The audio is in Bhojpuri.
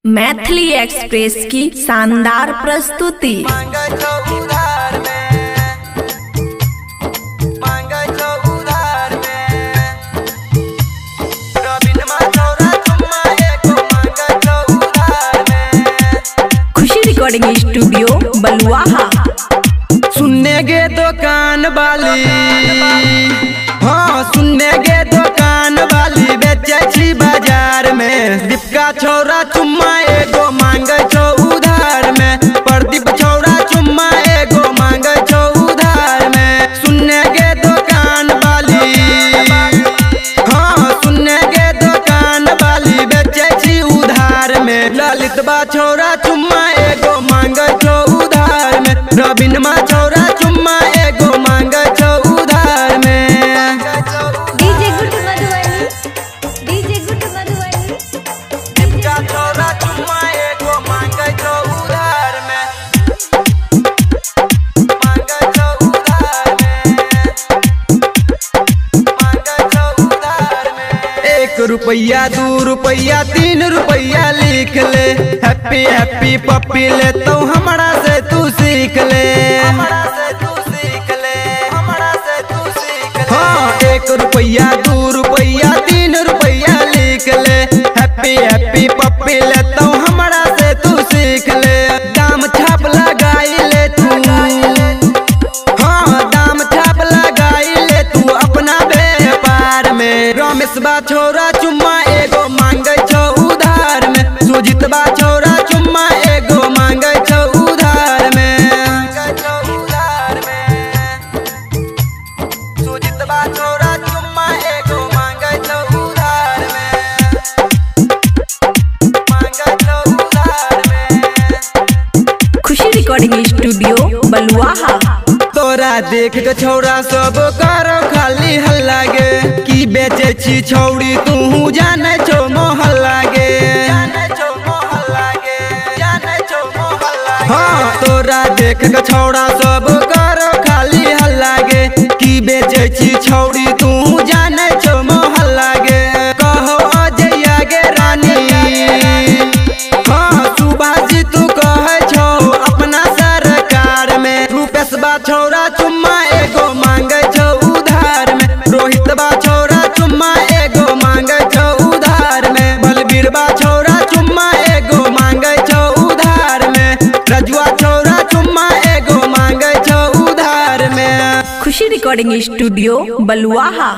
मैथिली एक्सप्रेस की शानदार प्रस्तुति। खुशी रिकॉर्डिंग स्टूडियो बलुआहा। सुनने गे दुकान वाली, हाँ सुनने गे दुकान वाली बेचे छी बाजार में। दीपका छोरा चुम्मा एगो मांगे छो उधार में। प्रदीप छोरा चुम्मा एगो मांगे छो उधार में। सुनने गे दुकान वाली, हाँ सुनने गे दुकान वाली बेचे छी उधार में। ललित बा छोरा चुम्मा एगो मांगे छो उधार में। रविन मा छोरा चुम्मा एगो मांगे छो उधार में। DJ good Madhubani, DJ good Madhubani. दीपका छोरा चुम्मा एगो मांगे छो उधार में। मांगे छो उधार में, मांगे छो उधार में। 1 रुपया 2 रुपया 3 रुपया लिख ले। हैप्पी हैप्पी पप्पी ले तो हमरा से तू सीख ले। हमरा से तू सीख ले, हमरा से तू सीख ले। हाँ 1 रुपया 2 रुपया 3 रुपया लिख ले। हैप्पी हैप्पी पप्पी ले तो हमरा से तू सीख ले। दाम छाप लगाई ले तू, हाँ दाम छाप लगाई ले तू अपना व्यापार में। रमेश बा छोरा चुम्मा एगो मांगे छो उधार में। सुजीत बा छोरा चुम्मा एगो मांगे छो उधार में। सुजीत बा छोरा चुम्मा एगो मांगे छो उधार में। मांगे छो उधार में। खुशी रिकॉर्डिंग स्टूडियो बलुआहा। तोरा देख के छौरा सब करो खाली हल्ला गे। की बेचे छी छौड़ी तू जाने छो मोहल्ला गे। हाँ तोरा देख के छौड़ा सब करो खाली हल्ला गे। की बेचे छी छौड़ी तू जाने छो मोहल्ला गे। कहो अजया गे रानी, हाँ सुभाष तू कहे छो अपना सरकार में। रूपेश बा छोरा चुम्मा एगो मांगे छो उधार में। रोहित बा छोरा चुम्मा एगो मांगे छो उधार में। बलबीर बा छोरा चुम्मा एगो मांगे छो उधार में। रजुआ छोरा चुम्मा एगो मांगे छो उधार में। खुशी रिकॉर्डिंग स्टूडियो बलुआहा।